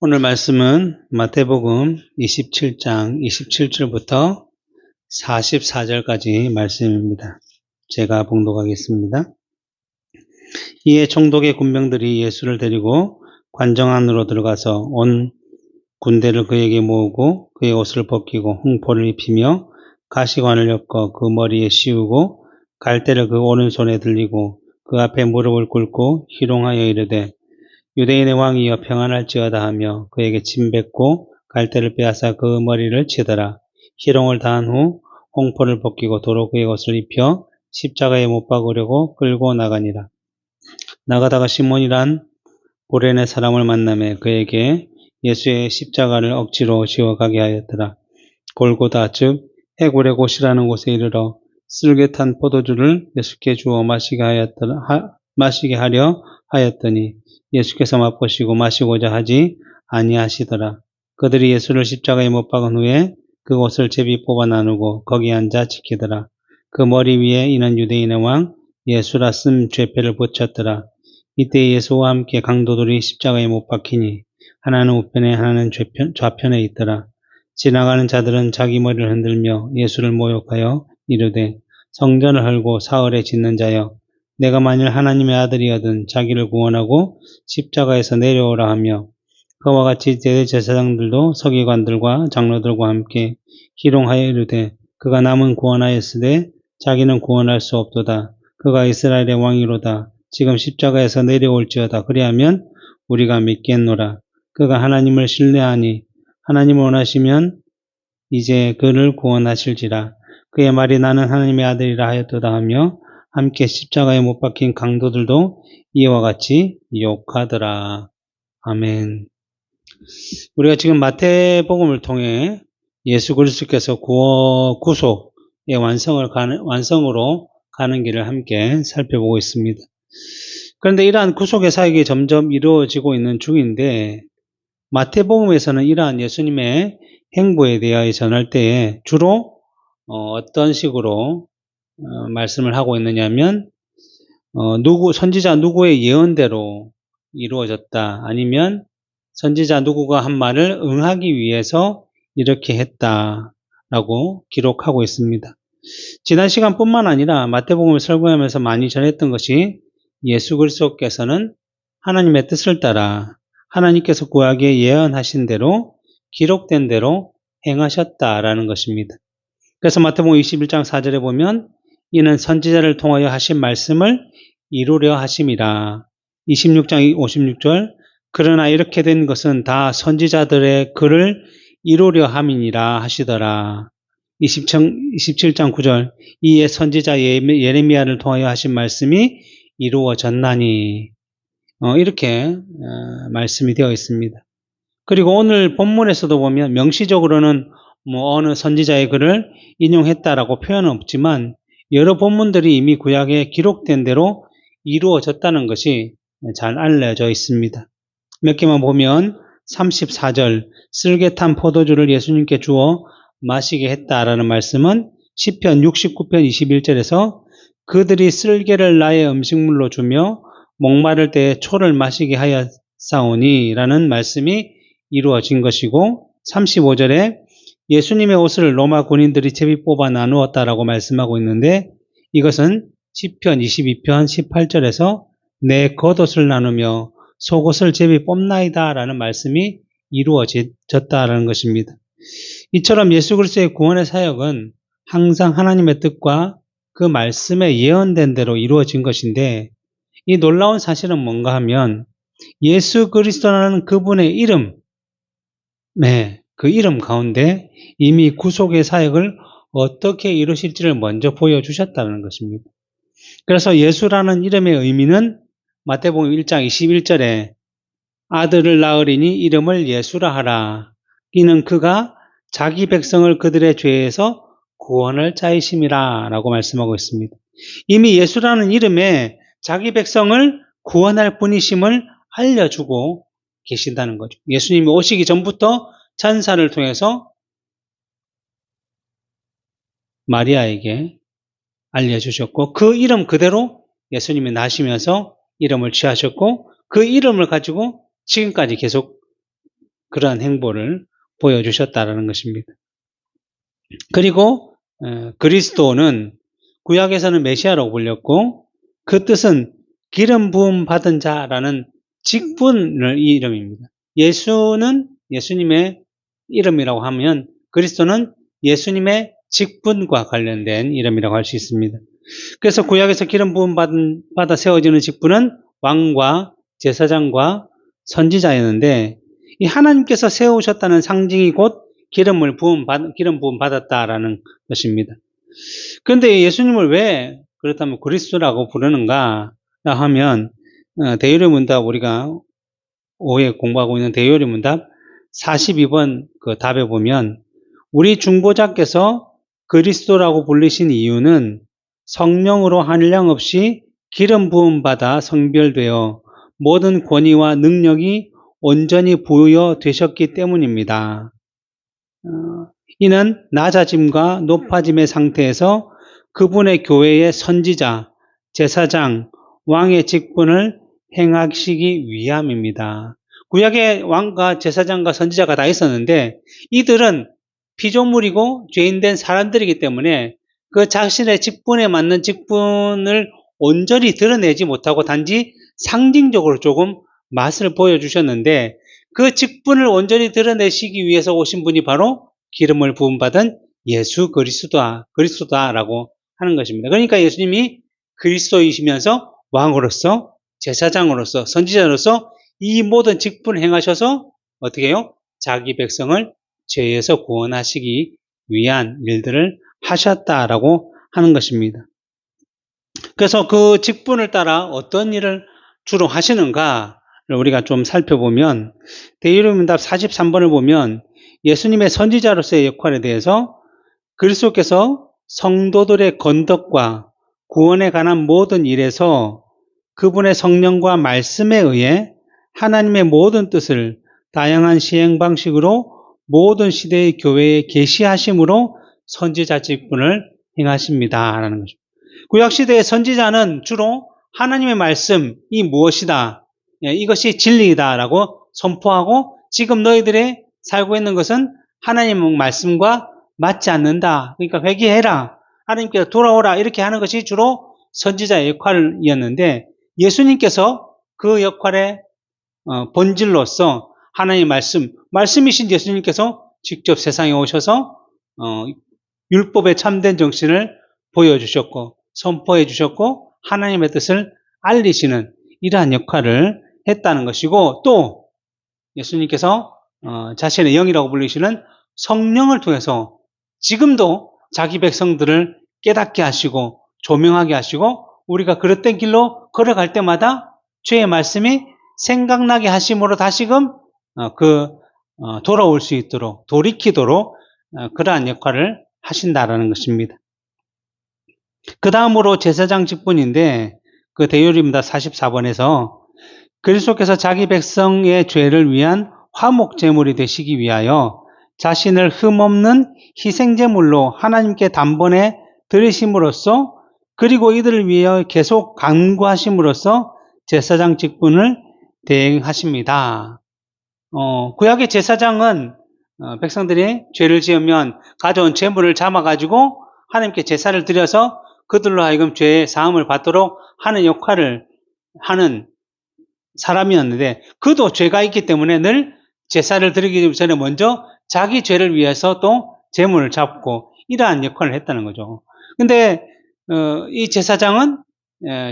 오늘 말씀은 마태복음 27장 27절부터 44절까지 말씀입니다. 제가 봉독하겠습니다. 이에 총독의 군병들이 예수를 데리고 관정 안으로 들어가서 온 군대를 그에게 모으고 그의 옷을 벗기고 홍포를 입히며 가시관을 엮어 그 머리에 씌우고 갈대를 그 오른손에 들리고 그 앞에 무릎을 꿇고 희롱하여 이르되 유대인의 왕이여 평안할지어다 하며 그에게 침 뱉고 갈대를 빼앗아 그 머리를 치더라. 희롱을 다한 후 홍포를 벗기고 도로 그의 옷을 입혀 십자가에 못 박으려고 끌고 나가니라. 나가다가 시몬이란 고레네 사람을 만나매 그에게 예수의 십자가를 억지로 지어가게 하였더라. 골고다 즉 해골의 곳이라는 곳에 이르러 쓸개 탄 포도주를 예수께 주어 마시게 하려 하였더니 예수께서 맛보시고 마시고자 하지 아니하시더라. 그들이 예수를 십자가에 못 박은 후에 그 옷을 제비 뽑아 나누고 거기 앉아 지키더라. 그 머리 위에 이는 유대인의 왕 예수라 쓴 죄패를 붙였더라. 이때 예수와 함께 강도들이 십자가에 못 박히니 하나는 우편에 하나는 좌편에 있더라. 지나가는 자들은 자기 머리를 흔들며 예수를 모욕하여 이르되 성전을 헐고 사흘에 짓는 자여 내가 만일 하나님의 아들이거든 자기를 구원하고 십자가에서 내려오라 하며 그와 같이 대제사장들도 서기관들과 장로들과 함께 희롱하여 이르되 그가 남은 구원하였으되 자기는 구원할 수 없도다. 그가 이스라엘의 왕이로다. 지금 십자가에서 내려올지어다. 그리하면 우리가 믿겠노라. 그가 하나님을 신뢰하니 하나님을 원하시면 이제 그를 구원하실지라. 그의 말이 나는 하나님의 아들이라 하였도다 하며 함께 십자가에 못 박힌 강도들도 이와 같이 욕하더라. 아멘. 우리가 지금 마태복음을 통해 예수 그리스도께서 구속의 완성으로 가는 길을 함께 살펴보고 있습니다. 그런데 이러한 구속의 사역이 점점 이루어지고 있는 중인데 마태복음에서는 이러한 예수님의 행보에 대하여 전할 때에 주로 어떤 식으로 말씀을 하고 있느냐면 선지자 누구의 예언대로 이루어졌다. 아니면 선지자 누구가 한 말을 응하기 위해서 이렇게 했다라고 기록하고 있습니다. 지난 시간뿐만 아니라 마태복음을 설교하면서 많이 전했던 것이 예수 그리스도께서는 하나님의 뜻을 따라 하나님께서 구약에 예언하신 대로 기록된 대로 행하셨다라는 것입니다. 그래서 마태복음 21장 4절에 보면 이는 선지자를 통하여 하신 말씀을 이루려 하심이라. 26장 56절 그러나 이렇게 된 것은 다 선지자들의 글을 이루려 함이니라 하시더라. 27장 9절 이에 선지자 예레미야를 통하여 하신 말씀이 이루어졌나니 이렇게 말씀이 되어 있습니다. 그리고 오늘 본문에서도 보면 명시적으로는 어느 선지자의 글을 인용했다라고 표현은 없지만 여러 본문들이 이미 구약에 기록된 대로 이루어졌다는 것이 잘 알려져 있습니다. 몇 개만 보면 34절 쓸개 탄 포도주를 예수님께 주어 마시게 했다라는 말씀은 시편 69편 21절에서 그들이 쓸개를 나의 음식물로 주며 목마를 때에 초를 마시게 하였사오니 라는 말씀이 이루어진 것이고 35절에 예수님의 옷을 로마 군인들이 제비 뽑아 나누었다라고 말씀하고 있는데 이것은 시편 22편 18절에서 내 겉옷을 나누며 속옷을 제비 뽑나이다 라는 말씀이 이루어졌다라는 것입니다. 이처럼 예수 그리스도의 구원의 사역은 항상 하나님의 뜻과 그 말씀에 예언된 대로 이루어진 것인데 이 놀라운 사실은 뭔가 하면 예수 그리스도라는 그분의 이름, 그 이름 가운데 이미 구속의 사역을 어떻게 이루실지를 먼저 보여주셨다는 것입니다. 그래서 예수라는 이름의 의미는 마태복음 1장 21절에 아들을 낳으리니 이름을 예수라 하라. 이는 그가 자기 백성을 그들의 죄에서 구원할 자이심이라 라고 말씀하고 있습니다. 이미 예수라는 이름에 자기 백성을 구원할 분이심을 알려주고 계신다는 거죠. 예수님이 오시기 전부터 천사를 통해서 마리아에게 알려주셨고 그 이름 그대로 예수님이 나시면서 이름을 취하셨고 그 이름을 가지고 지금까지 계속 그러한 행보를 보여주셨다라는 것입니다. 그리고 그리스도는 구약에서는 메시아라고 불렸고 그 뜻은 기름 부음 받은 자라는 직분의 이름입니다. 예수는 예수님의 이름이라고 하면 그리스도는 예수님의 직분과 관련된 이름이라고 할 수 있습니다. 그래서 구약에서 기름 부음 받아 세워지는 직분은 왕과 제사장과 선지자였는데 이 하나님께서 세우셨다는 상징이 곧 기름 부음 받았다라는 것입니다. 그런데 예수님을 왜 그렇다면 그리스도라고 부르는가 하면 대요리 문답 우리가 5회 공부하고 있는 대요리 문답 42번 그 답에 보면 우리 중보자께서 그리스도라고 불리신 이유는 성령으로 한량없이 기름 부음 받아 성별되어 모든 권위와 능력이 온전히 부여되셨기 때문입니다. 이는 낮아짐과 높아짐의 상태에서 그분의 교회의 선지자, 제사장, 왕의 직분을 행하시기 위함입니다. 구약에 왕과 제사장과 선지자가 다 있었는데 이들은 피조물이고 죄인된 사람들이기 때문에 그 자신의 직분에 맞는 직분을 온전히 드러내지 못하고 단지 상징적으로 조금 맛을 보여주셨는데 그 직분을 온전히 드러내시기 위해서 오신 분이 바로 기름을 부음받은 예수 그리스도다라고 하는 것입니다. 그러니까 예수님이 그리스도이시면서 왕으로서 제사장으로서 선지자로서 이 모든 직분을 행하셔서 어떻게 해요? 자기 백성을 죄에서 구원하시기 위한 일들을 하셨다라고 하는 것입니다. 그래서 그 직분을 따라 어떤 일을 주로 하시는가를 우리가 좀 살펴보면 대요리문답 43번을 보면 예수님의 선지자로서의 역할에 대해서 그리스도께서 성도들의 건덕과 구원에 관한 모든 일에서 그분의 성령과 말씀에 의해 하나님의 모든 뜻을 다양한 시행 방식으로 모든 시대의 교회에 계시하심으로 선지자 직분을 행하십니다라는 거죠. 구약시대의 선지자는 주로 하나님의 말씀이 무엇이다, 이것이 진리이다라고 선포하고 지금 너희들이 살고 있는 것은 하나님의 말씀과 맞지 않는다. 그러니까 회개해라. 하나님께서 돌아오라. 이렇게 하는 것이 주로 선지자의 역할이었는데 예수님께서 그 역할의 본질로서 하나님의 말씀이신 예수님께서 직접 세상에 오셔서 율법의 참된 정신을 보여주셨고 선포해 주셨고 하나님의 뜻을 알리시는 이러한 역할을 했다는 것이고 또 예수님께서 자신의 영이라고 불리시는 성령을 통해서 지금도 자기 백성들을 깨닫게 하시고 조명하게 하시고 우리가 그릇된 길로 걸어갈 때마다 주의 말씀이 생각나게 하심으로 다시금 돌아올 수 있도록 돌이키도록 그러한 역할을 하신다라는 것입니다. 그 다음으로 제사장 직분인데 그 대요리문답 44번에서 그리스도께서 자기 백성의 죄를 위한 화목 제물이 되시기 위하여 자신을 흠없는 희생제물로 하나님께 단번에 드리심으로써 그리고 이들을 위하여 계속 간구하심으로써 제사장 직분을 대행하십니다. 구약의 제사장은 백성들이 죄를 지으면 가져온 제물을 잡아가지고 하나님께 제사를 드려서 그들로 하여금 죄의 사함을 받도록 하는 역할을 하는 사람이었는데 그도 죄가 있기 때문에 늘 제사를 드리기 전에 먼저 자기 죄를 위해서 또 제물을 잡고 이러한 역할을 했다는 거죠. 근데 이 제사장은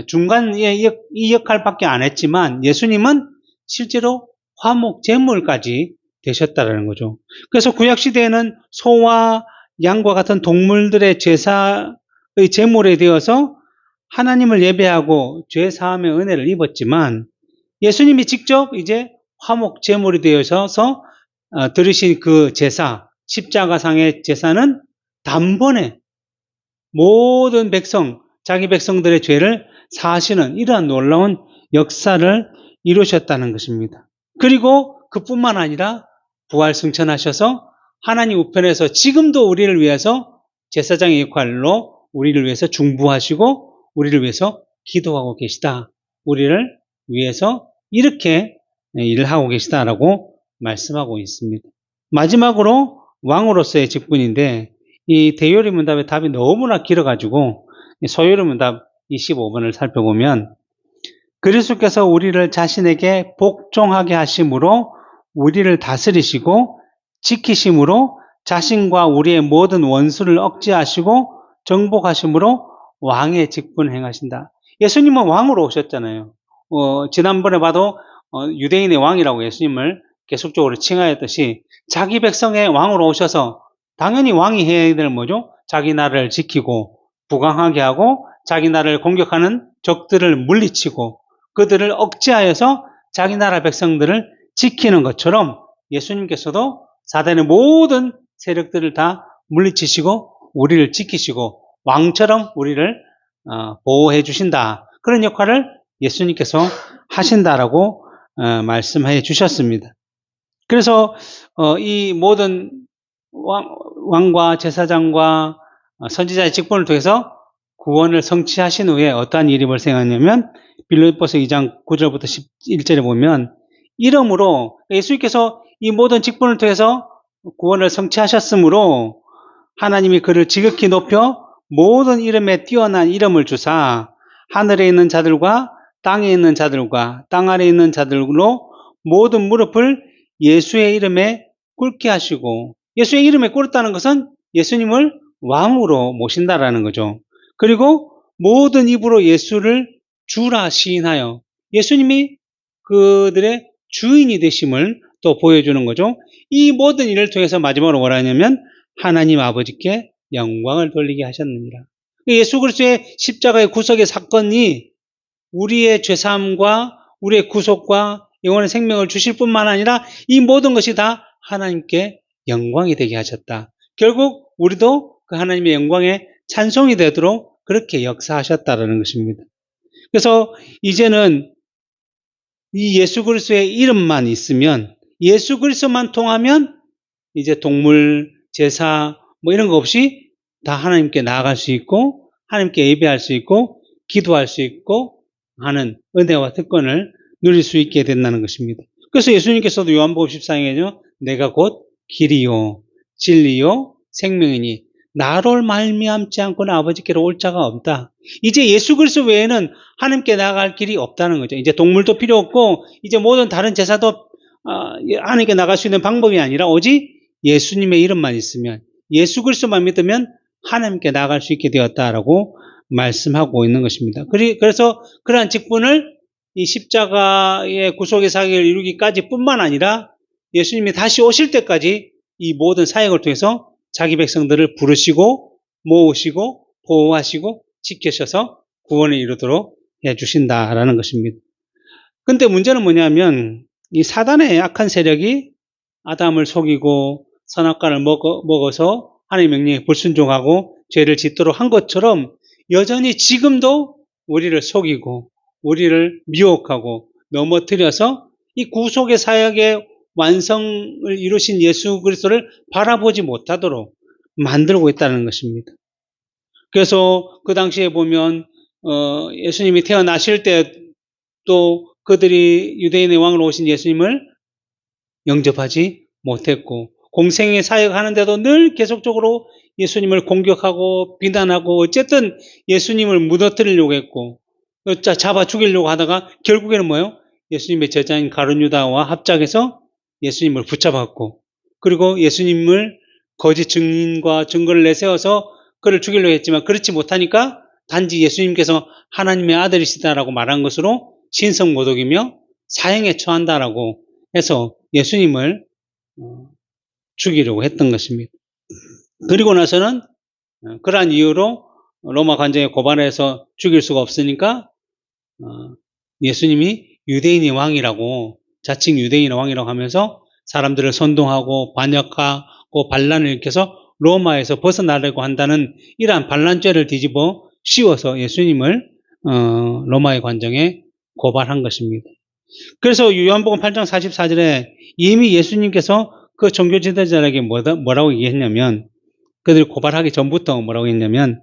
중간에 이 역할밖에 안 했지만 예수님은 실제로 화목 제물까지 되셨다는 거죠. 그래서 구약시대에는 소와 양과 같은 동물들의 제사의 제물에 되어서 하나님을 예배하고 죄 사함의 은혜를 입었지만 예수님이 직접 이제 화목 제물이 되어서 들으신 그 제사, 십자가상의 제사는 단번에 모든 백성, 자기 백성들의 죄를 사하시는 이러한 놀라운 역사를 이루셨다는 것입니다. 그리고 그뿐만 아니라 부활승천하셔서 하나님 우편에서 지금도 우리를 위해서 제사장의 역할로 우리를 위해서 중보하시고 우리를 위해서 기도하고 계시다. 우리를 위해서 이렇게 일을 하고 계시다라고 말씀하고 있습니다. 마지막으로 왕으로서의 직분인데 이 대요리문답의 답이 너무나 길어가지고 소요리문답 25번을 살펴보면 그리스도께서 우리를 자신에게 복종하게 하심으로 우리를 다스리시고 지키심으로 자신과 우리의 모든 원수를 억제하시고 정복하심으로 왕의 직분을 행하신다. 예수님은 왕으로 오셨잖아요. 지난번에 봐도 유대인의 왕이라고 예수님을 계속적으로 칭하였듯이 자기 백성의 왕으로 오셔서 당연히 왕이 해야 될 뭐죠? 자기 나라를 지키고 부강하게 하고 자기 나라를 공격하는 적들을 물리치고 그들을 억제하여서 자기 나라 백성들을 지키는 것처럼 예수님께서도 사단의 모든 세력들을 다 물리치시고 우리를 지키시고 왕처럼 우리를 보호해 주신다. 그런 역할을 예수님께서 하신다라고 말씀해 주셨습니다. 그래서 이 모든 왕과 제사장과 선지자의 직분을 통해서 구원을 성취하신 후에 어떠한 일이 발생하냐면 빌립보서 2장 9절부터 11절에 보면 이름으로 예수님께서 이 모든 직분을 통해서 구원을 성취하셨으므로 하나님이 그를 지극히 높여 모든 이름에 뛰어난 이름을 주사 하늘에 있는 자들과 땅에 있는 자들과 땅 아래에 있는 자들로 모든 무릎을 예수의 이름에 꿇게 하시고 예수의 이름에 꿇었다는 것은 예수님을 왕으로 모신다라는 거죠. 그리고 모든 입으로 예수를 주라 시인하여 예수님이 그들의 주인이 되심을 또 보여주는 거죠. 이 모든 일을 통해서 마지막으로 뭐라 하냐면 하나님 아버지께 영광을 돌리게 하셨느니라. 예수 그리스도의 십자가의 구속의 사건이 우리의 죄사함과 우리의 구속과 영원의 생명을 주실 뿐만 아니라 이 모든 것이 다 하나님께 영광이 되게 하셨다. 결국 우리도 그 하나님의 영광에 찬송이 되도록 그렇게 역사하셨다는 것입니다. 그래서 이제는 이 예수 그리스도의 이름만 있으면 예수 그리스도만 통하면 이제 동물, 제사 뭐 이런 거 없이 다 하나님께 나아갈 수 있고 하나님께 예배할 수 있고 기도할 수 있고 하는 은혜와 특권을 누릴 수 있게 된다는 것입니다. 그래서 예수님께서도 요한복음 14장에요. 내가 곧 길이요 진리요 생명이니 나로 말미암지 않고는 아버지께로 올 자가 없다. 이제 예수 그리스도 외에는 하나님께 나아갈 길이 없다는 거죠. 이제 동물도 필요 없고 이제 모든 다른 제사도 하나님께 나갈 수 있는 방법이 아니라 오직 예수님의 이름만 있으면 예수 그리스도만 믿으면 하나님께 나아갈 수 있게 되었다라고 말씀하고 있는 것입니다. 그래서 그러한 직분을 이 십자가의 구속의 사역을 이루기까지 뿐만 아니라 예수님이 다시 오실 때까지 이 모든 사역을 통해서 자기 백성들을 부르시고 모으시고 보호하시고 지키셔서 구원을 이루도록 해주신다라는 것입니다. 근데 문제는 뭐냐면 이 사단의 악한 세력이 아담을 속이고 선악과를 먹어서 하나님의 명령에 불순종하고 죄를 짓도록 한 것처럼 여전히 지금도 우리를 속이고 우리를 미혹하고 넘어뜨려서 이 구속의 사역의 완성을 이루신 예수 그리스도를 바라보지 못하도록 만들고 있다는 것입니다. 그래서 그 당시에 보면 예수님이 태어나실 때 또 그들이 유대인의 왕으로 오신 예수님을 영접하지 못했고 공생의 사역하는데도 늘 계속적으로 예수님을 공격하고 비난하고 어쨌든 예수님을 무너뜨리려고 했고 잡아 죽이려고 하다가 결국에는 뭐예요? 예수님의 제자인 가룟 유다와 합작해서 예수님을 붙잡았고 그리고 예수님을 거짓 증인과 증거를 내세워서 그를 죽이려고 했지만 그렇지 못하니까 단지 예수님께서 하나님의 아들이시다라고 말한 것으로 신성모독이며 사형에 처한다라고 해서 예수님을 죽이려고 했던 것입니다. 그리고 나서는 그러한 이유로 로마 관정에 고발해서 죽일 수가 없으니까 예수님이 유대인의 왕이라고 자칭 유대인의 왕이라고 하면서 사람들을 선동하고 반역하고 반란을 일으켜서 로마에서 벗어나려고 한다는 이러한 반란죄를 뒤집어 씌워서 예수님을 로마의 관정에 고발한 것입니다. 그래서 요한복음 8장 44절에 이미 예수님께서 그 종교 지도자에게 뭐라고 얘기했냐면 그들이 고발하기 전부터 뭐라고 했냐면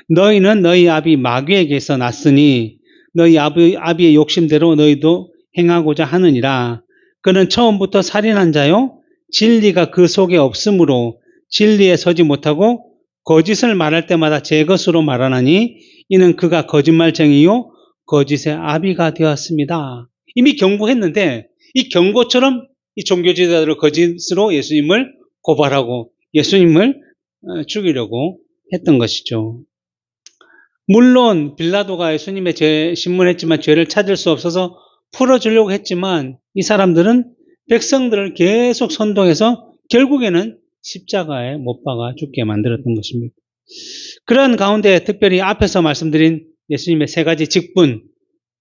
너희는 너희 아비 마귀에게서 났으니 너희 아비의 욕심대로 너희도 행하고자 하느니라. 그는 처음부터 살인한 자요. 진리가 그 속에 없으므로 진리에 서지 못하고 거짓을 말할 때마다 제 것으로 말하나니 이는 그가 거짓말쟁이요 거짓의 아비가 되었습니다. 이미 경고했는데 이 경고처럼 이 종교지도자들을 거짓으로 예수님을 고발하고 예수님을 죽이려고 했던 것이죠. 물론 빌라도가 예수님의 신문했지만 죄를 찾을 수 없어서 풀어주려고 했지만 이 사람들은 백성들을 계속 선동해서 결국에는 십자가에 못 박아 죽게 만들었던 것입니다. 그런 가운데 특별히 앞에서 말씀드린 예수님의 세 가지 직분,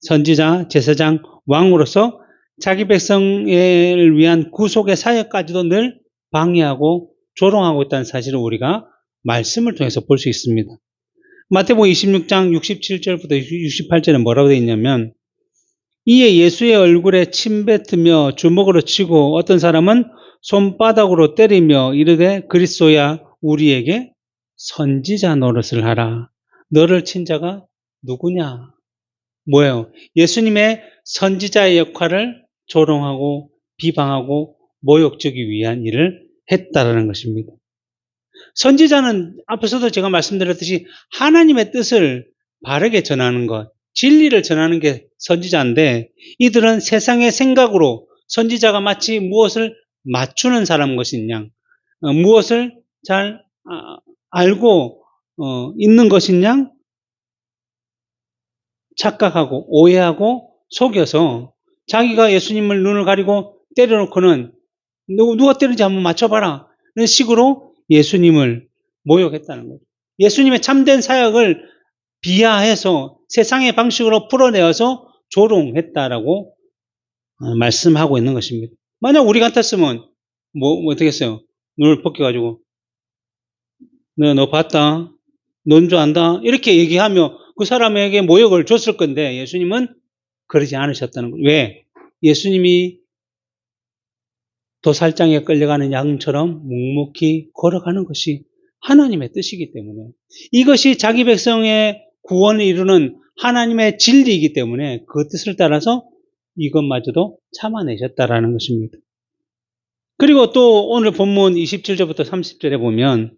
선지자, 제사장, 왕으로서 자기 백성을 위한 구속의 사역까지도 늘 방해하고 조롱하고 있다는 사실을 우리가 말씀을 통해서 볼 수 있습니다. 마태복음 26장 67절부터 68절에 뭐라고 되어 있냐면 이에 예수의 얼굴에 침 뱉으며 주먹으로 치고 어떤 사람은 손바닥으로 때리며 이르되 그리스도야 우리에게 선지자 노릇을 하라. 너를 친 자가 누구냐? 뭐예요? 예수님의 선지자의 역할을 조롱하고 비방하고 모욕주기 위한 일을 했다라는 것입니다. 선지자는 앞에서도 제가 말씀드렸듯이 하나님의 뜻을 바르게 전하는 것, 진리를 전하는 게 선지자인데 이들은 세상의 생각으로 선지자가 마치 무엇을 맞추는 사람 것이냐, 무엇을 잘 알고 있는 것이냐 착각하고 오해하고 속여서 자기가 예수님을 눈을 가리고 때려놓고는 누가 때리는지 한번 맞춰봐라 이런 식으로 예수님을 모욕했다는 거죠. 예수님의 참된 사역을 비하해서 세상의 방식으로 풀어내어서 조롱했다라고 말씀하고 있는 것입니다. 만약 우리 같았으면 뭐 어떻게 했어요? 눈을 벗겨가지고 너 봤다? 넌 줄 안다? 이렇게 얘기하며 그 사람에게 모욕을 줬을 건데 예수님은 그러지 않으셨다는 거예요. 왜? 예수님이 도살장에 끌려가는 양처럼 묵묵히 걸어가는 것이 하나님의 뜻이기 때문에 이것이 자기 백성의 구원을 이루는 하나님의 진리이기 때문에 그 뜻을 따라서 이것마저도 참아내셨다라는 것입니다. 그리고 또 오늘 본문 27절부터 30절에 보면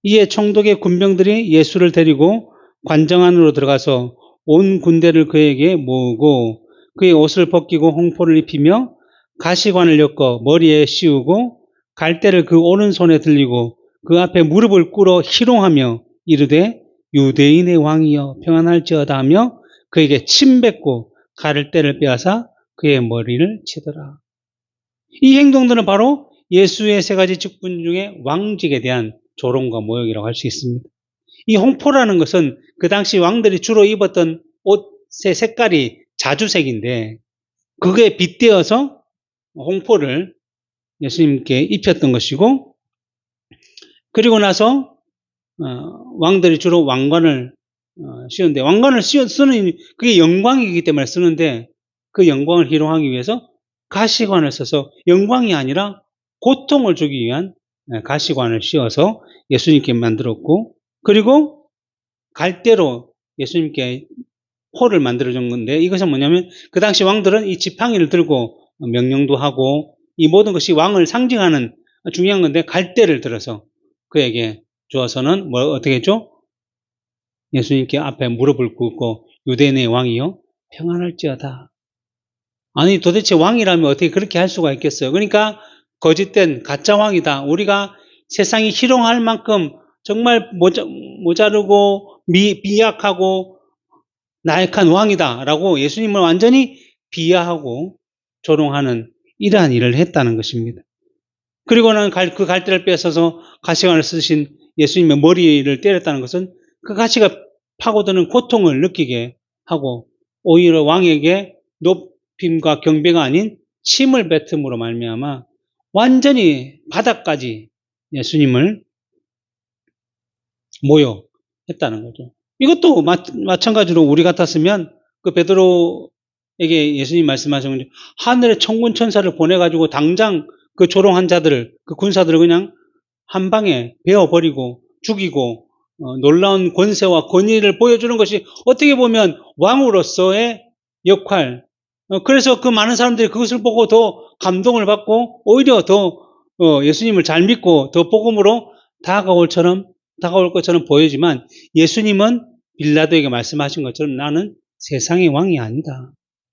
이에 총독의 군병들이 예수를 데리고 관정 안으로 들어가서 온 군대를 그에게 모으고 그의 옷을 벗기고 홍포를 입히며 가시관을 엮어 머리에 씌우고 갈대를 그 오른손에 들리고 그 앞에 무릎을 꿇어 희롱하며 이르되 유대인의 왕이여 평안할지어다 하며 그에게 침 뱉고 갈대를 빼앗아 그의 머리를 치더라. 이 행동들은 바로 예수의 세 가지 직분 중에 왕직에 대한 조롱과 모욕이라고 할 수 있습니다. 이 홍포라는 것은 그 당시 왕들이 주로 입었던 옷의 색깔이 자주색인데 그게 빗대어서 홍포를 예수님께 입혔던 것이고 그리고 나서 왕들이 주로 왕관을 씌우는데 왕관을 쓰는 그게 영광이기 때문에 쓰는데 그 영광을 희롱하기 위해서 가시관을 써서 영광이 아니라 고통을 주기 위한 가시관을 씌워서 예수님께 만들었고 그리고 갈대로 예수님께 포를 만들어준 건데 이것은 뭐냐면 그 당시 왕들은 이 지팡이를 들고 명령도 하고 이 모든 것이 왕을 상징하는 중요한 건데 갈대를 들어서 그에게 주어서는 어떻게 했죠? 예수님께 앞에 무릎을 꿇고 유대인의 왕이요 평안할지어다. 아니 도대체 왕이라면 어떻게 그렇게 할 수가 있겠어요? 그러니까 거짓된 가짜 왕이다. 우리가 세상이 희롱할 만큼 정말 모자르고 비약하고 나약한 왕이다라고 예수님을 완전히 비하하고 조롱하는 이러한 일을 했다는 것입니다. 그리고는 그 갈대를 뺏어서 가시관을 쓰신 예수님의 머리를 때렸다는 것은 그 가시가 파고드는 고통을 느끼게 하고 오히려 왕에게 높임과 경배가 아닌 침을 뱉음으로 말미암아 완전히 바닥까지 예수님을 모욕했다는 거죠. 이것도 마찬가지로 우리 같았으면 그 베드로에게 예수님 말씀하신 하늘의 천군 천사를 보내가지고 당장 그 조롱한 자들을 그 군사들을 그냥 한 방에 베어버리고 죽이고 놀라운 권세와 권위를 보여주는 것이 어떻게 보면 왕으로서의 역할 그래서 그 많은 사람들이 그것을 보고 더 감동을 받고 오히려 더 예수님을 잘 믿고 더 복음으로 다가올 것처럼 보이지만 예수님은 빌라도에게 말씀하신 것처럼 나는 세상의 왕이 아니다.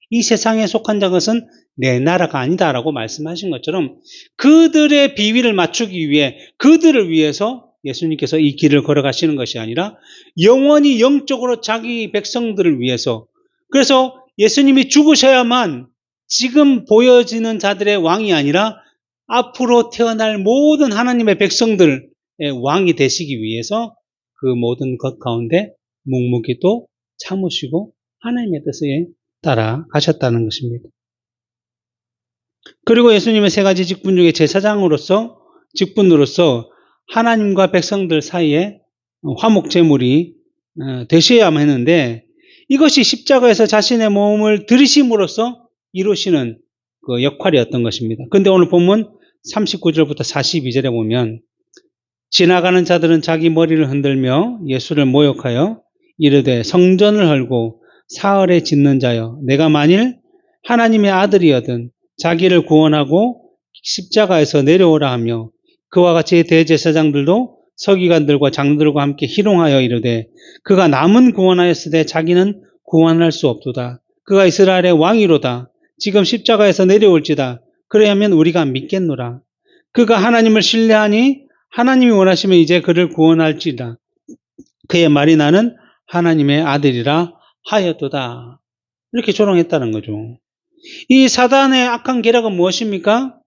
이 세상에 속한 것은 내 나라가 아니다라고 말씀하신 것처럼 그들의 비위를 맞추기 위해 그들을 위해서 예수님께서 이 길을 걸어가시는 것이 아니라 영원히 영적으로 자기 백성들을 위해서 그래서 예수님이 죽으셔야만 지금 보여지는 자들의 왕이 아니라 앞으로 태어날 모든 하나님의 백성들의 왕이 되시기 위해서 그 모든 것 가운데 묵묵히 또 참으시고 하나님의 뜻에 따라 가셨다는 것입니다. 그리고 예수님의 세 가지 직분 중에 직분으로서 하나님과 백성들 사이에 화목제물이 되셔야만 했는데 이것이 십자가에서 자신의 몸을 들이심으로써 이루시는 그 역할이었던 것입니다. 그런데 오늘 본문 39절부터 42절에 보면 지나가는 자들은 자기 머리를 흔들며 예수를 모욕하여 이르되 성전을 헐고 사흘에 짓는 자여 내가 만일 하나님의 아들이거든 자기를 구원하고 십자가에서 내려오라 하며 그와 같이 대제사장들도 서기관들과 장들과 함께 희롱하여 이르되 그가 남은 구원하였으되 자기는 구원할 수 없도다. 그가 이스라엘의 왕이로다. 지금 십자가에서 내려올지다. 그래야면 우리가 믿겠노라. 그가 하나님을 신뢰하니 하나님이 원하시면 이제 그를 구원할지다. 그의 말이 나는 하나님의 아들이라 하였도다. 이렇게 조롱했다는 거죠. 이 사단의 악한 계략은 무엇입니까?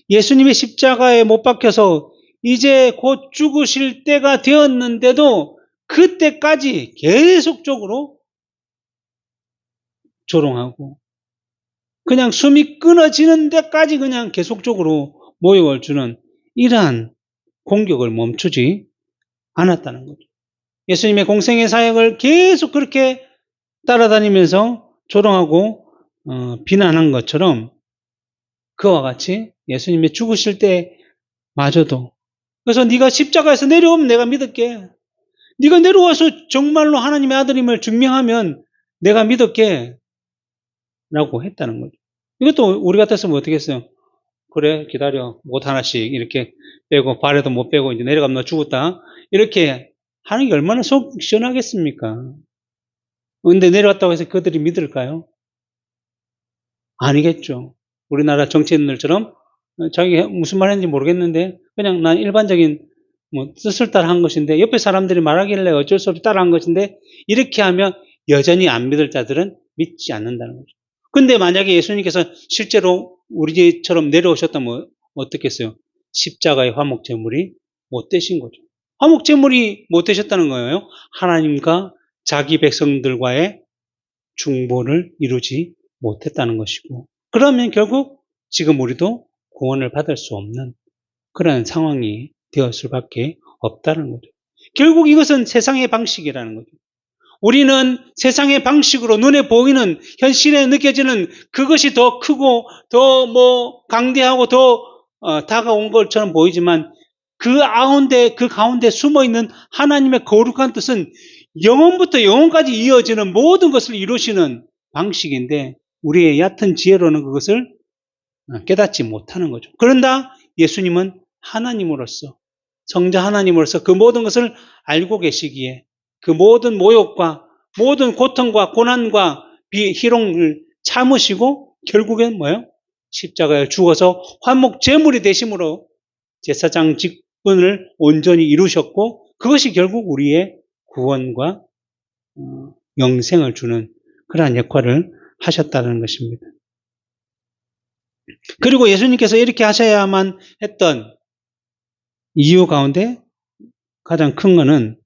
예수님이 십자가에 못 박혀서 이제 곧 죽으실 때가 되었는데도 그때까지 계속적으로 조롱하고 그냥 숨이 끊어지는 데까지 그냥 계속적으로 모욕을 주는 이러한 공격을 멈추지 않았다는 거죠. 예수님의 공생의 사역을 계속 그렇게 따라다니면서 조롱하고 비난한 것처럼 그와 같이 예수님이 죽으실 때마저도 그래서 네가 십자가에서 내려오면 내가 믿을게. 네가 내려와서 정말로 하나님의 아들임을 증명하면 내가 믿을게. 라고 했다는 거죠. 이것도 우리 같았으면 어떻게 했어요? 그래 기다려 못 하나씩 이렇게 빼고 발에도 못 빼고 이제 내려가면 너 죽었다. 이렇게 하는 게 얼마나 속 시원하겠습니까? 근데 내려왔다고 해서 그들이 믿을까요? 아니겠죠. 우리나라 정치인들처럼 자기 무슨 말 했는지 모르겠는데 그냥 난 일반적인 뜻을 따라 한 것인데 옆에 사람들이 말하길래 어쩔 수 없이 따라 한 것인데 이렇게 하면 여전히 안 믿을 자들은 믿지 않는다는 거죠. 근데 만약에 예수님께서 실제로 우리처럼 내려오셨다면 어떻겠어요? 십자가의 화목제물이 못 되신 거죠. 화목제물이 못 되셨다는 거예요. 하나님과 자기 백성들과의 중보를 이루지 못했다는 것이고 그러면 결국 지금 우리도 구원을 받을 수 없는 그런 상황이 되었을 수밖에 없다는 거죠. 결국 이것은 세상의 방식이라는 거죠. 우리는 세상의 방식으로 눈에 보이는 현실에 느껴지는 그것이 더 크고 더 강대하고 더 다가온 것처럼 보이지만 그 가운데 숨어 있는 하나님의 거룩한 뜻은 영원부터 영원까지 이어지는 모든 것을 이루시는 방식인데 우리의 얕은 지혜로는 그것을 깨닫지 못하는 거죠. 그런다 예수님은 하나님으로서 성자 하나님으로서 그 모든 것을 알고 계시기에 그 모든 모욕과 모든 고통과 고난과 희롱을 참으시고 결국엔 뭐예요? 십자가에 죽어서 화목 제물이 되심으로 제사장 직분을 온전히 이루셨고 그것이 결국 우리의 구원과 영생을 주는 그러한 역할을 하셨다는 것입니다. 그리고 예수님께서 이렇게 하셔야만 했던 이유 가운데 가장 큰 것은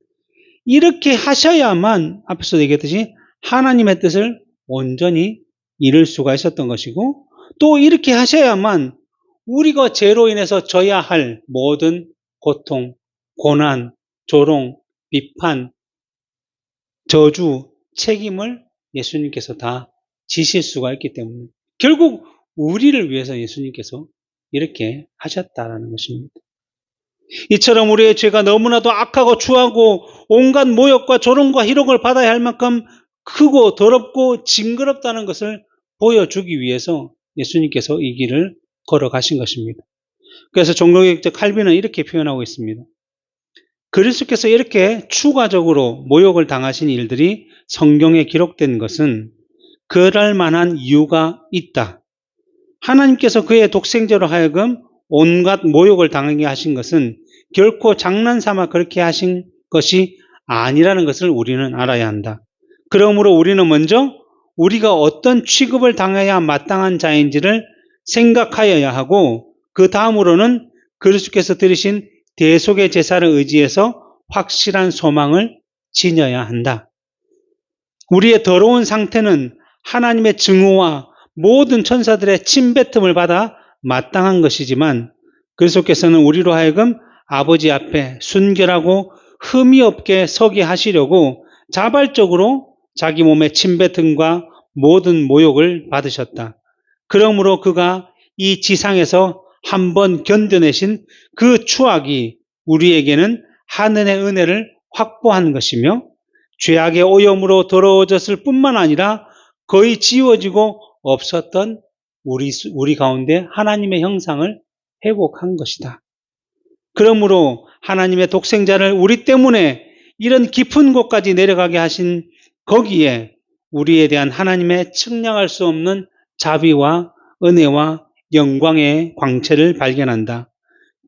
이렇게 하셔야만 앞에서 얘기했듯이 하나님의 뜻을 온전히 이룰 수가 있었던 것이고 또 이렇게 하셔야만 우리가 죄로 인해서 져야 할 모든 고통, 고난, 조롱, 비판, 저주, 책임을 예수님께서 다 지실 수가 있기 때문에 결국 우리를 위해서 예수님께서 이렇게 하셨다라는 것입니다. 이처럼 우리의 죄가 너무나도 악하고 추하고 온갖 모욕과 조롱과 희롱을 받아야 할 만큼 크고 더럽고 징그럽다는 것을 보여주기 위해서 예수님께서 이 길을 걸어가신 것입니다. 그래서 종교개혁자 칼빈은 이렇게 표현하고 있습니다. 그리스도께서 이렇게 추가적으로 모욕을 당하신 일들이 성경에 기록된 것은 그럴 만한 이유가 있다. 하나님께서 그의 독생자로 하여금 온갖 모욕을 당하게 하신 것은 결코 장난삼아 그렇게 하신 것이 아니라는 것을 우리는 알아야 한다. 그러므로 우리는 먼저 우리가 어떤 취급을 당해야 마땅한 자인지를 생각하여야 하고, 그 다음으로는 그리스도께서 드리신 대속의 제사를 의지해서 확실한 소망을 지녀야 한다. 우리의 더러운 상태는 하나님의 증오와 모든 천사들의 침뱉음을 받아 마땅한 것이지만, 그리스도께서는 우리로 하여금 아버지 앞에 순결하고 흠이 없게 서게 하시려고 자발적으로 자기 몸의 침뱉음과 모든 모욕을 받으셨다. 그러므로 그가 이 지상에서 한번 견뎌내신 그 추악이 우리에게는 하늘의 은혜를 확보한 것이며, 죄악의 오염으로 더러워졌을 뿐만 아니라 거의 지워지고 없었던 우리 가운데 하나님의 형상을 회복한 것이다. 그러므로 하나님의 독생자를 우리 때문에 이런 깊은 곳까지 내려가게 하신 거기에 우리에 대한 하나님의 측량할 수 없는 자비와 은혜와 영광의 광채를 발견한다.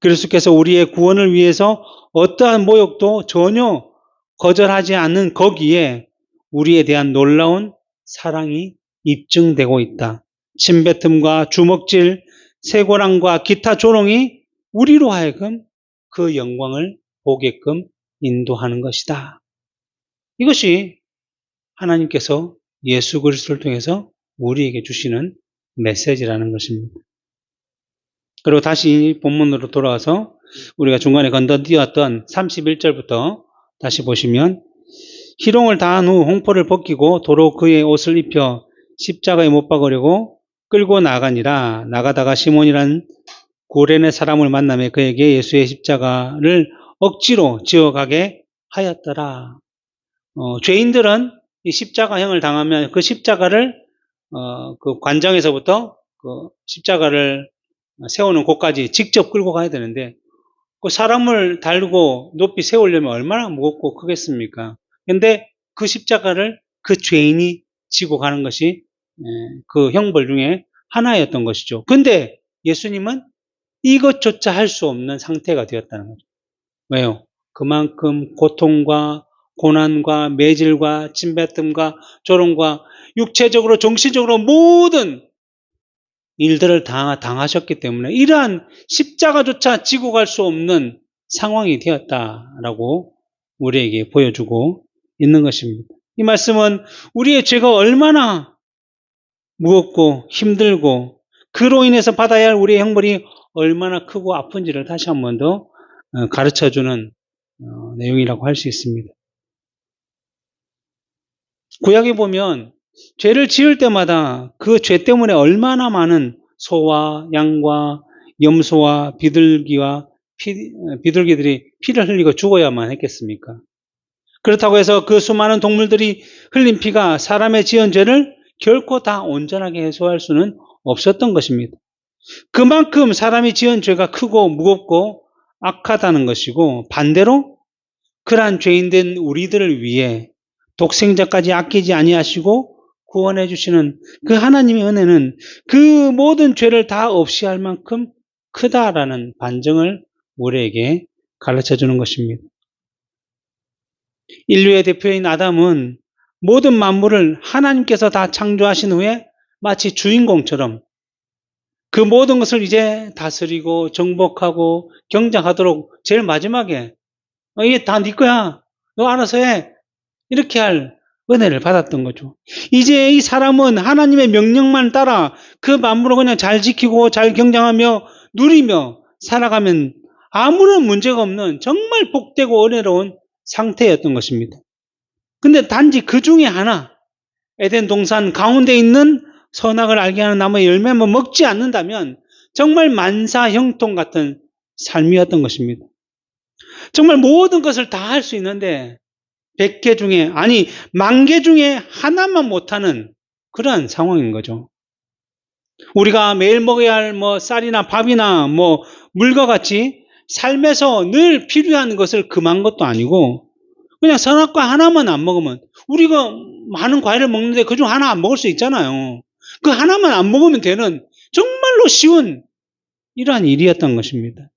그리스도께서 우리의 구원을 위해서 어떠한 모욕도 전혀 거절하지 않는 거기에 우리에 대한 놀라운 사랑이 입증되고 있다. 침뱉음과 주먹질, 쇠고랑과 기타 조롱이 우리로 하여금 그 영광을 보게끔 인도하는 것이다. 이것이 하나님께서 예수 그리스도를 통해서 우리에게 주시는 메시지라는 것입니다. 그리고 다시 본문으로 돌아와서 우리가 중간에 건너뛰었던 31절부터 다시 보시면, 희롱을 다한 후 홍포를 벗기고 도로 그의 옷을 입혀 십자가에 못 박으려고 끌고 나가니라. 나가다가 시몬이란 구레네 사람을 만나며 그에게 예수의 십자가를 억지로 지어가게 하였더라. 죄인들은 이 십자가형을 당하면 그 십자가를 그 관장에서부터 그 십자가를 세우는 곳까지 직접 끌고 가야 되는데, 그 사람을 달고 높이 세우려면 얼마나 무겁고 크겠습니까? 근데 그 십자가를 그 죄인이 지고 가는 것이 그 형벌 중에 하나였던 것이죠. 근데 예수님은 이것조차 할 수 없는 상태가 되었다는 거죠. 왜요? 그만큼 고통과 고난과 매질과 침뱉음과 조롱과 육체적으로 정신적으로 모든 일들을 당하셨기 때문에 이러한 십자가조차 지고 갈 수 없는 상황이 되었다라고 우리에게 보여주고 있는 것입니다. 이 말씀은 우리의 죄가 얼마나 무겁고 힘들고 그로 인해서 받아야 할 우리의 형벌이 얼마나 크고 아픈지를 다시 한 번 더 가르쳐주는 내용이라고 할 수 있습니다. 구약에 보면 죄를 지을 때마다 그 죄 때문에 얼마나 많은 소와 양과 염소와 비둘기들이 피를 흘리고 죽어야만 했겠습니까? 그렇다고 해서 그 수많은 동물들이 흘린 피가 사람의 지은 죄를 결코 다 온전하게 해소할 수는 없었던 것입니다. 그만큼 사람이 지은 죄가 크고 무겁고 악하다는 것이고, 반대로 그러한 죄인된 우리들을 위해 독생자까지 아끼지 아니하시고 구원해 주시는 그 하나님의 은혜는 그 모든 죄를 다 없이 할 만큼 크다라는 반증을 우리에게 가르쳐 주는 것입니다. 인류의 대표인 아담은 모든 만물을 하나님께서 다 창조하신 후에 마치 주인공처럼 그 모든 것을 이제 다스리고 정복하고 경작하도록 제일 마지막에 이게 다 네 거야, 너 알아서 해, 이렇게 할 은혜를 받았던 거죠. 이제 이 사람은 하나님의 명령만 따라 그 만물을 그냥 잘 지키고 잘 경장하며 누리며 살아가면 아무런 문제가 없는 정말 복되고 은혜로운 상태였던 것입니다. 근데 단지 그 중에 하나, 에덴 동산 가운데 있는 선악을 알게 하는 나무의 열매만 먹지 않는다면 정말 만사형통 같은 삶이었던 것입니다. 정말 모든 것을 다 할 수 있는데 100개 중에, 아니 10,000개 중에 하나만 못하는 그러한 상황인 거죠. 우리가 매일 먹어야 할 뭐 쌀이나 밥이나 뭐 물과 같이 삶에서 늘 필요한 것을 금한 것도 아니고 그냥 선악과 하나만 안 먹으면 우리가 많은 과일을 먹는데 그중 하나 안 먹을 수 있잖아요. 그 하나만 안 먹으면 되는 정말로 쉬운 이러한 일이었던 것입니다.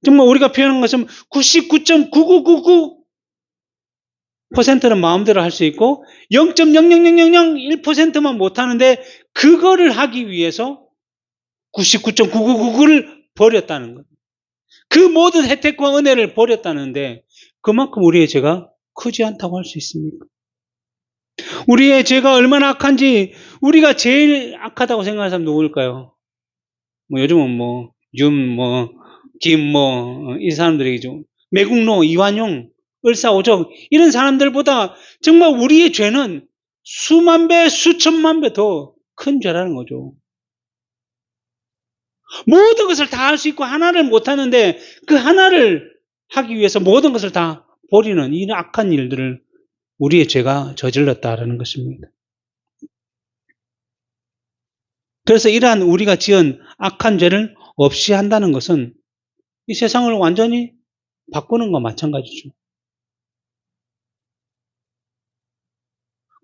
정말 우리가 표현한 것은 99.9999%는 마음대로 할 수 있고 0.00001%만 못하는데 그거를 하기 위해서 99.9999를 버렸다는 거예요. 그 모든 혜택과 은혜를 버렸다는데 그만큼 우리의 죄가 크지 않다고 할 수 있습니까? 우리의 죄가 얼마나 악한지 우리가 제일 악하다고 생각하는 사람 누구일까요? 뭐 요즘은 뭐 김 이 사람들이죠. 매국노, 이완용, 을사오적 이런 사람들보다 정말 우리의 죄는 수만 배, 수천만 배 더 큰 죄라는 거죠. 모든 것을 다 할 수 있고 하나를 못 하는데 그 하나를 하기 위해서 모든 것을 다 버리는 이 악한 일들을 우리의 죄가 저질렀다라는 것입니다. 그래서 이러한 우리가 지은 악한 죄를 없이 한다는 것은 이 세상을 완전히 바꾸는 것과 마찬가지죠.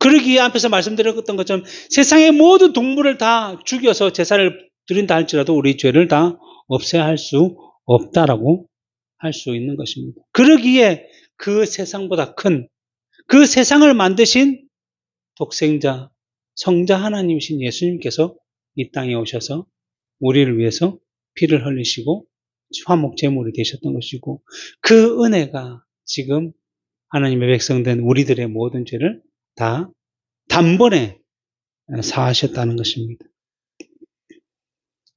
그러기에 앞에서 말씀드렸던 것처럼 세상의 모든 동물을 다 죽여서 제사를 드린다 할지라도 우리 죄를 다 없애야 할 수 없다라고 할 수 있는 것입니다. 그러기에 그 세상보다 큰 그 세상을 만드신 독생자, 성자 하나님이신 예수님께서 이 땅에 오셔서 우리를 위해서 피를 흘리시고 화목 제물이 되셨던 것이고 그 은혜가 지금 하나님의 백성된 우리들의 모든 죄를 다 단번에 사하셨다는 것입니다.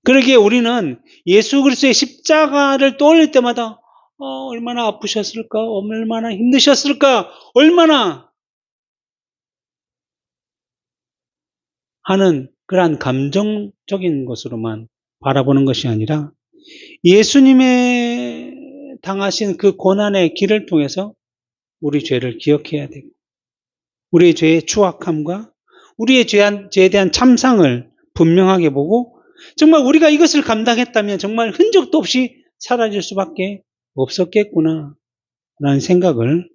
그러기에 우리는 예수 그리스도의 십자가를 떠올릴 때마다 얼마나 아프셨을까? 얼마나 힘드셨을까? 얼마나 하는 그러한 감정적인 것으로만 바라보는 것이 아니라 예수님의 당하신 그 고난의 길을 통해서 우리 죄를 기억해야 되고 우리의 죄의 추악함과 우리의 죄에 대한 참상을 분명하게 보고 정말 우리가 이것을 감당했다면 정말 흔적도 없이 사라질 수밖에 없었겠구나 라는 생각을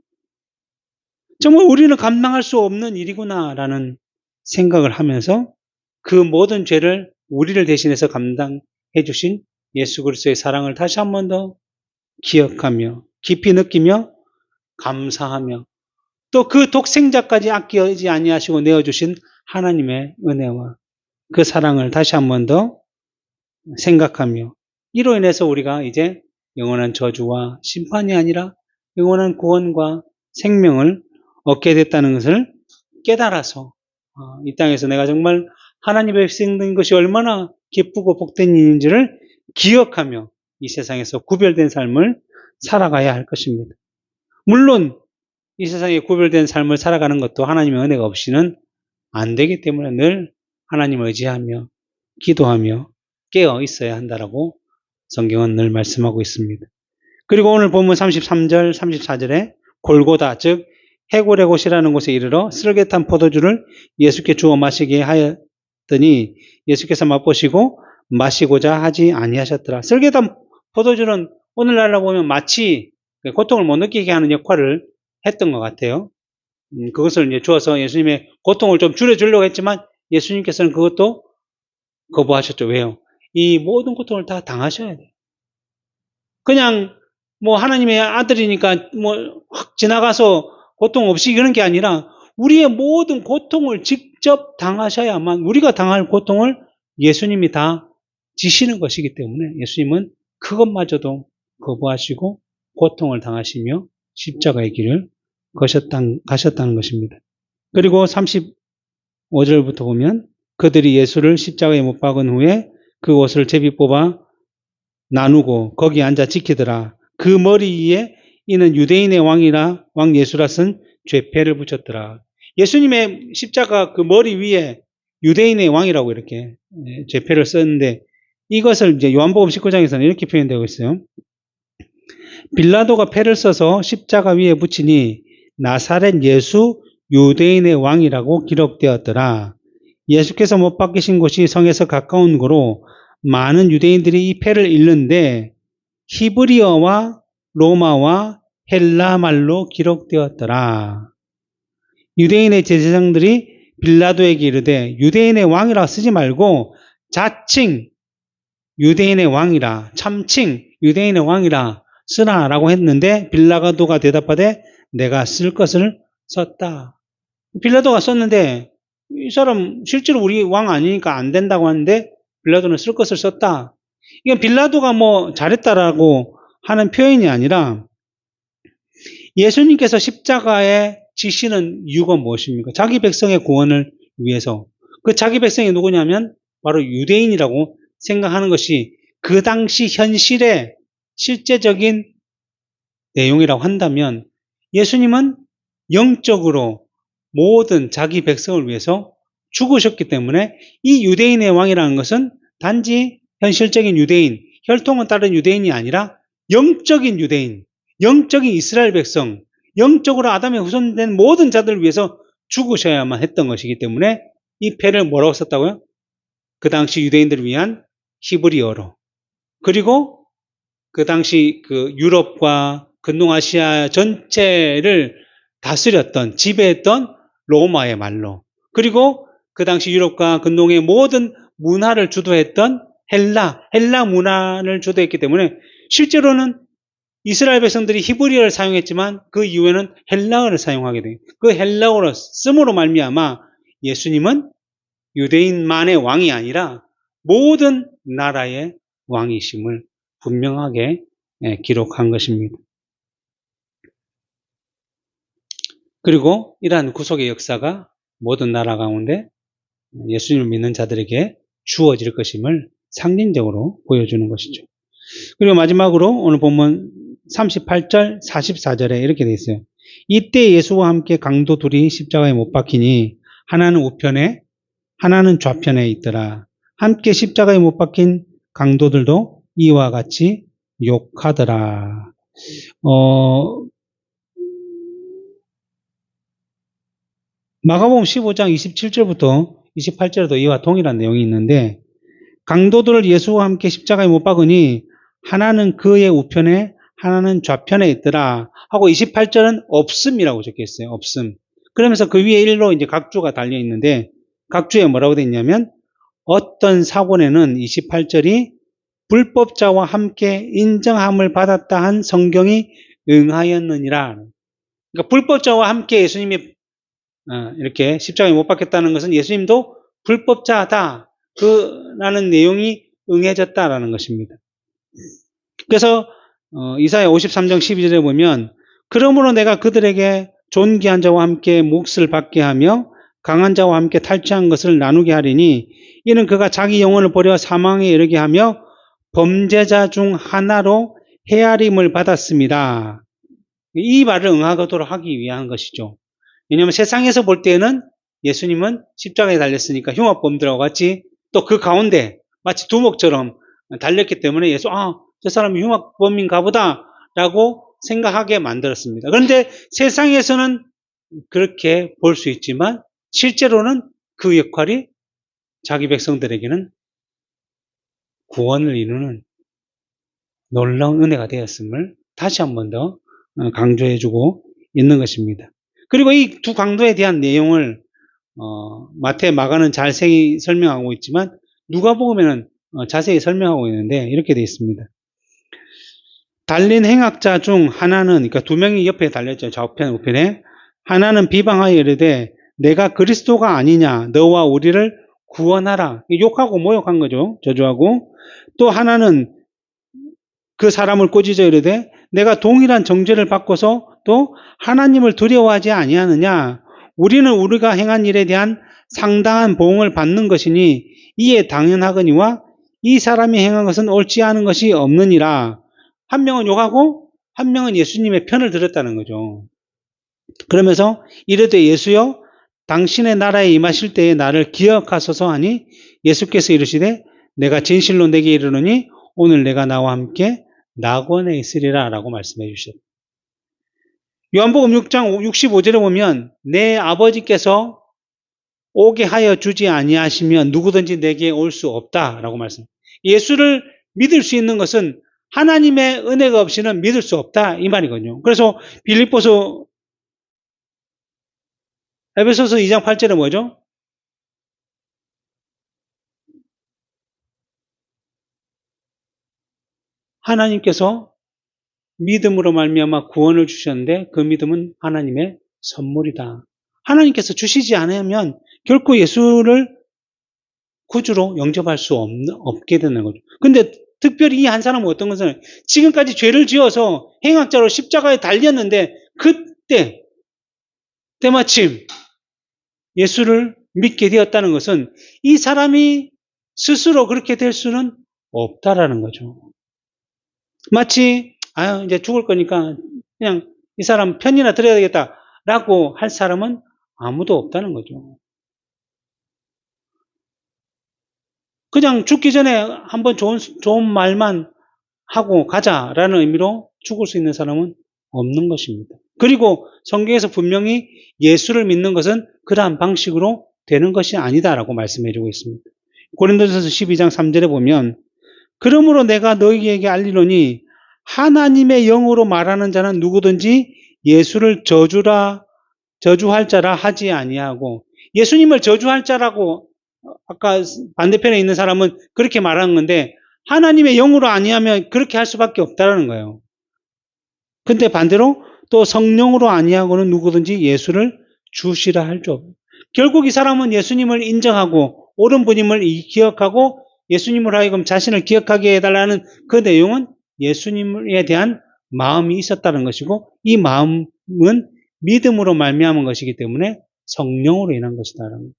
정말 우리는 감당할 수 없는 일이구나 라는 생각을 하면서 그 모든 죄를 우리를 대신해서 감당해 주신 예수 그리스도의 사랑을 다시 한 번 더 기억하며 깊이 느끼며 감사하며 또 그 독생자까지 아끼지 아니하시고 내어주신 하나님의 은혜와 그 사랑을 다시 한 번 더 생각하며 이로 인해서 우리가 이제 영원한 저주와 심판이 아니라 영원한 구원과 생명을 얻게 됐다는 것을 깨달아서 이 땅에서 내가 정말 하나님의 백성된 것이 얼마나 기쁘고 복된 일인지를 기억하며 이 세상에서 구별된 삶을 살아가야 할 것입니다. 물론 이 세상에 구별된 삶을 살아가는 것도 하나님의 은혜가 없이는 안 되기 때문에 늘 하나님을 의지하며 기도하며 깨어 있어야 한다라고 성경은 늘 말씀하고 있습니다. 그리고 오늘 본문 33절, 34절에 골고다 즉 해골의 곳이라는 곳에 이르러 쓸개탄 포도주를 예수께 주어 마시게 하였더니 예수께서 맛보시고 마시고자 하지 아니하셨더라. 쓸개탄 포도주는 오늘날로 보면 마치 고통을 못 느끼게 하는 역할을 했던 것 같아요. 그것을 이제 주어서 예수님의 고통을 좀 줄여주려고 했지만 예수님께서는 그것도 거부하셨죠. 왜요? 이 모든 고통을 다 당하셔야 돼요. 그냥 뭐 하나님의 아들이니까 뭐 확 지나가서 고통 없이 이러는 게 아니라 우리의 모든 고통을 직접 당하셔야만 우리가 당할 고통을 예수님이 다 지시는 것이기 때문에 예수님은 그것마저도 거부하시고 고통을 당하시며 십자가의 길을 가셨다는 것입니다. 그리고 35절부터 보면 그들이 예수를 십자가에 못 박은 후에 그 옷을 제비 뽑아 나누고 거기 앉아 지키더라. 그 머리 위에 이는 유대인의 왕 예수라 쓴 죄패를 붙였더라. 예수님의 십자가 그 머리 위에 유대인의 왕이라고 이렇게 죄패를 썼는데 이것을 이제 요한복음 19장에서는 이렇게 표현되고 있어요. 빌라도가 패를 써서 십자가 위에 붙이니 나사렛 예수 유대인의 왕이라고 기록되었더라. 예수께서 못 박히신 곳이 성에서 가까운 거로 많은 유대인들이 이 패를 읽는데 히브리어와 로마와 헬라 말로 기록되었더라. 유대인의 제사장들이 빌라도에게 이르되 유대인의 왕이라 쓰지 말고 자칭 유대인의 왕이라 참칭 유대인의 왕이라 쓰라라고 했는데 빌라도가 대답하되 내가 쓸 것을 썼다. 빌라도가 썼는데 이 사람 실제로 우리 왕 아니니까 안 된다고 하는데 빌라도는 쓸 것을 썼다. 이건 빌라도가 뭐 잘했다라고 하는 표현이 아니라 예수님께서 십자가에 지시는 이유가 무엇입니까? 자기 백성의 구원을 위해서. 그 자기 백성이 누구냐면 바로 유대인이라고 생각하는 것이 그 당시 현실의 실제적인 내용이라고 한다면 예수님은 영적으로 모든 자기 백성을 위해서 죽으셨기 때문에 이 유대인의 왕이라는 것은 단지 현실적인 유대인, 혈통은 다른 유대인이 아니라 영적인 유대인, 영적인 이스라엘 백성, 영적으로 아담의 후손된 모든 자들을 위해서 죽으셔야만 했던 것이기 때문에 이 패를 뭐라고 썼다고요? 그 당시 유대인들을 위한 히브리어로. 그리고 그 당시 그 유럽과 근동아시아 전체를 다스렸던, 지배했던 로마의 말로. 그리고 그 당시 유럽과 근동의 모든 문화를 주도했던 헬라 문화를 주도했기 때문에 실제로는 이스라엘 백성들이 히브리어를 사용했지만 그 이후에는 헬라어를 사용하게 돼요. 그 헬라어를 씀으로 말미암아 예수님은 유대인만의 왕이 아니라 모든 나라의 왕이심을 분명하게 기록한 것입니다. 그리고 이러한 구속의 역사가 모든 나라 가운데 예수님을 믿는 자들에게 주어질 것임을 상징적으로 보여주는 것이죠. 그리고 마지막으로 오늘 본문 38절, 44절에 이렇게 되어 있어요. 이때 예수와 함께 강도 둘이 십자가에 못 박히니 하나는 우편에 하나는 좌편에 있더라. 함께 십자가에 못 박힌 강도들도 이와 같이 욕하더라. 마가복음 15장 27절부터 28절에도 이와 동일한 내용이 있는데 강도들을 예수와 함께 십자가에 못 박으니 하나는 그의 우편에 하나는 좌편에 있더라 하고 28절은 없음이라고 적혀 있어요. 없음. 그러면서 그 위에 일로 이제 각주가 달려 있는데 각주에 뭐라고 되어 있냐면 어떤 사본에는 28절이 불법자와 함께 인정함을 받았다 한 성경이 응하였느니라. 그러니까 불법자와 함께 예수님이 이렇게 십자가에 못 박혔다는 것은 예수님도 불법자다. 라는 내용이 응해졌다라는 것입니다. 그래서 이사야 53장 12절에 보면 그러므로 내가 그들에게 존귀한 자와 함께 몫을 받게 하며 강한 자와 함께 탈취한 것을 나누게 하리니 이는 그가 자기 영혼을 버려 사망에 이르게 하며 범죄자 중 하나로 헤아림을 받았습니다. 이 말을 응하도록 하기 위한 것이죠. 왜냐하면 세상에서 볼 때는 예수님은 십자가에 달렸으니까 흉악범들하고 같이 또 그 가운데 마치 두목처럼 달렸기 때문에 저 사람이 흉악범인가 보다 라고 생각하게 만들었습니다. 그런데 세상에서는 그렇게 볼 수 있지만 실제로는 그 역할이 자기 백성들에게는 구원을 이루는 놀라운 은혜가 되었음을 다시 한 번 더 강조해주고 있는 것입니다. 그리고 이 두 강도에 대한 내용을 마태, 마가는 자세히 설명하고 있지만 누가복음에는 자세히 설명하고 있는데 이렇게 되어 있습니다. 달린 행악자 중 하나는 그러니까 두 명이 옆에 달렸죠. 좌우편 우편에 하나는 비방하여 이르되 내가 그리스도가 아니냐 너와 우리를 구원하라. 욕하고 모욕한 거죠. 저주하고 또 하나는 그 사람을 꾸짖어 이르되 내가 동일한 정죄를 받고서 또 하나님을 두려워하지 아니하느냐 우리는 우리가 행한 일에 대한 상당한 보응을 받는 것이니 이에 당연하거니와 이 사람이 행한 것은 옳지 않은 것이 없느니라. 한 명은 욕하고 한 명은 예수님의 편을 들었다는 거죠. 그러면서 이르되 예수여 당신의 나라에 임하실 때에 나를 기억하소서 하니 예수께서 이르시되 내가 진실로 내게 이르노니 오늘 내가 나와 함께 낙원에 있으리라 라고 말씀해 주셨다. 요한복음 6장 65절에 보면 내 아버지께서 오게 하여 주지 아니하시면 누구든지 내게 올 수 없다라고 말씀. 예수를 믿을 수 있는 것은 하나님의 은혜가 없이는 믿을 수 없다 이 말이거든요. 그래서 에베소서 2장 8절에 뭐죠? 하나님께서 믿음으로 말미암아 구원을 주셨는데 그 믿음은 하나님의 선물이다. 하나님께서 주시지 않으면 결코 예수를 구주로 영접할 수 없게 되는 거죠. 근데 특별히 이 한 사람은 어떤 것은 지금까지 죄를 지어서 행악자로 십자가에 달렸는데 그때 때마침 예수를 믿게 되었다는 것은 이 사람이 스스로 그렇게 될 수는 없다라는 거죠. 마치 이제 죽을 거니까 그냥 이 사람 편이나 들어야 되겠다라고 할 사람은 아무도 없다는 거죠. 그냥 죽기 전에 한번 좋은 말만 하고 가자라는 의미로 죽을 수 있는 사람은 없는 것입니다. 그리고 성경에서 분명히 예수를 믿는 것은 그러한 방식으로 되는 것이 아니다라고 말씀해 주고 있습니다. 고린도전서 12장 3절에 보면 그러므로 내가 너희에게 알리노니 하나님의 영으로 말하는 자는 누구든지 예수를 저주할 자라 하지 아니하고, 예수님을 저주할 자라고 아까 반대편에 있는 사람은 그렇게 말하는 건데 하나님의 영으로 아니하면 그렇게 할 수밖에 없다는 거예요. 근데 반대로 또 성령으로 아니하고는 누구든지 예수를 주시라 할 줄. 결국 이 사람은 예수님을 인정하고 옳은 분임을 기억하고 예수님으로 하여금 자신을 기억하게 해달라는 그 내용은 예수님에 대한 마음이 있었다는 것이고, 이 마음은 믿음으로 말미암은 것이기 때문에 성령으로 인한 것이다라는 거예요.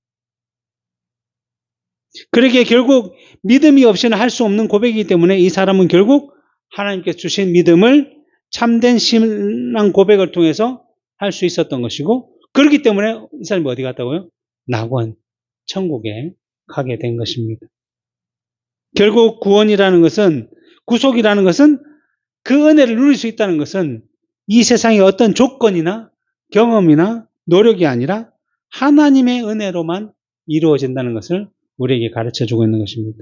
그러기에 결국 믿음이 없이는 할 수 없는 고백이기 때문에 이 사람은 결국 하나님께서 주신 믿음을 참된 신앙 고백을 통해서 할 수 있었던 것이고, 그렇기 때문에 이 사람이 어디 갔다고요? 낙원, 천국에 가게 된 것입니다. 결국 구원이라는 것은, 구속이라는 것은, 그 은혜를 누릴 수 있다는 것은 이 세상의 어떤 조건이나 경험이나 노력이 아니라 하나님의 은혜로만 이루어진다는 것을 우리에게 가르쳐주고 있는 것입니다.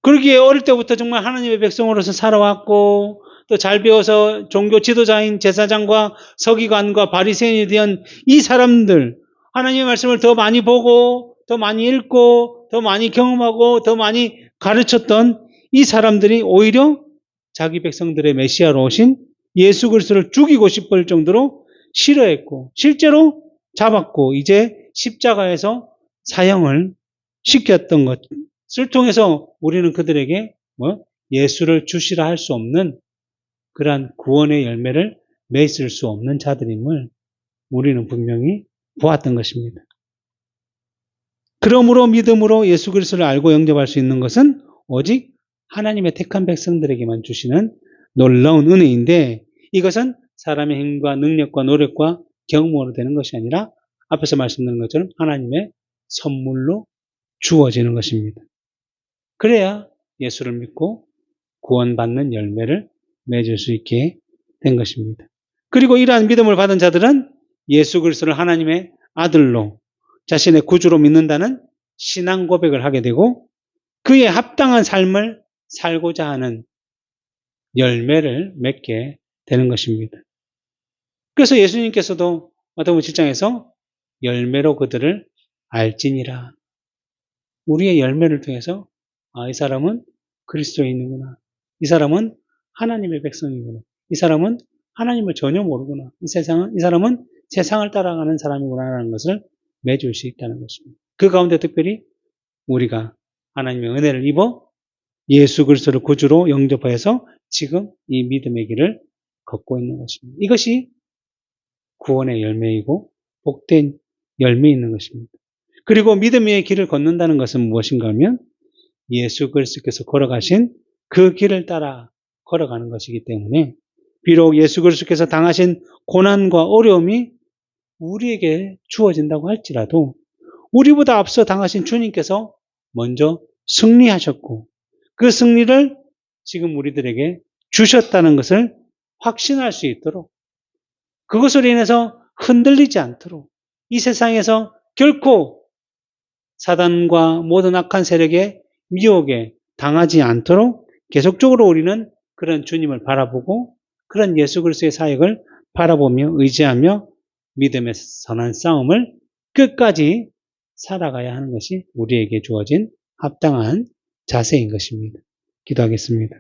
그러기에 어릴 때부터 정말 하나님의 백성으로서 살아왔고 또 잘 배워서 종교 지도자인 제사장과 서기관과 바리새인이 된 이 사람들, 하나님의 말씀을 더 많이 보고 더 많이 읽고 더 많이 경험하고 더 많이 가르쳤던 이 사람들이 오히려 자기 백성들의 메시아로 오신 예수 그리스도를 죽이고 싶을 정도로 싫어했고 실제로 잡았고 이제 십자가에서 사형을 시켰던 것을 통해서 우리는 그들에게 예수를 주시라 할 수 없는 그러한 구원의 열매를 맺을 수 없는 자들임을 우리는 분명히 보았던 것입니다. 그러므로 믿음으로 예수 그리스도를 알고 영접할 수 있는 것은 오직 하나님의 택한 백성들에게만 주시는 놀라운 은혜인데, 이것은 사람의 힘과 능력과 노력과 경험으로 되는 것이 아니라 앞에서 말씀드린 것처럼 하나님의 선물로 주어지는 것입니다. 그래야 예수를 믿고 구원받는 열매를 맺을 수 있게 된 것입니다. 그리고 이러한 믿음을 받은 자들은 예수 그리스도를 하나님의 아들로 자신의 구주로 믿는다는 신앙 고백을 하게 되고 그에 합당한 삶을 살고자 하는 열매를 맺게 되는 것입니다. 그래서 예수님께서도 마태복음 7장에서 열매로 그들을 알지니라. 우리의 열매를 통해서 이 사람은 그리스도인이구나. 이 사람은 하나님의 백성이구나. 이 사람은 하나님을 전혀 모르구나. 이 사람은 세상을 따라가는 사람이구나라는 것을 맺을 수 있다는 것입니다. 그 가운데 특별히 우리가 하나님의 은혜를 입어 예수 그리스도를 구주로 영접해서 지금 이 믿음의 길을 걷고 있는 것입니다. 이것이 구원의 열매이고 복된 열매 있는 것입니다. 그리고 믿음의 길을 걷는다는 것은 무엇인가 하면 예수 그리스도께서 걸어가신 그 길을 따라 걸어가는 것이기 때문에 비록 예수 그리스도께서 당하신 고난과 어려움이 우리에게 주어진다고 할지라도 우리보다 앞서 당하신 주님께서 먼저 승리하셨고 그 승리를 지금 우리들에게 주셨다는 것을 확신할 수 있도록, 그것으로 인해서 흔들리지 않도록, 이 세상에서 결코 사단과 모든 악한 세력의 미혹에 당하지 않도록 계속적으로 우리는 그런 주님을 바라보고 그런 예수 그리스도의 사역을 바라보며 의지하며 믿음의 선한 싸움을 끝까지 살아가야 하는 것이 우리에게 주어진 합당한 자세인 것입니다. 기도하겠습니다.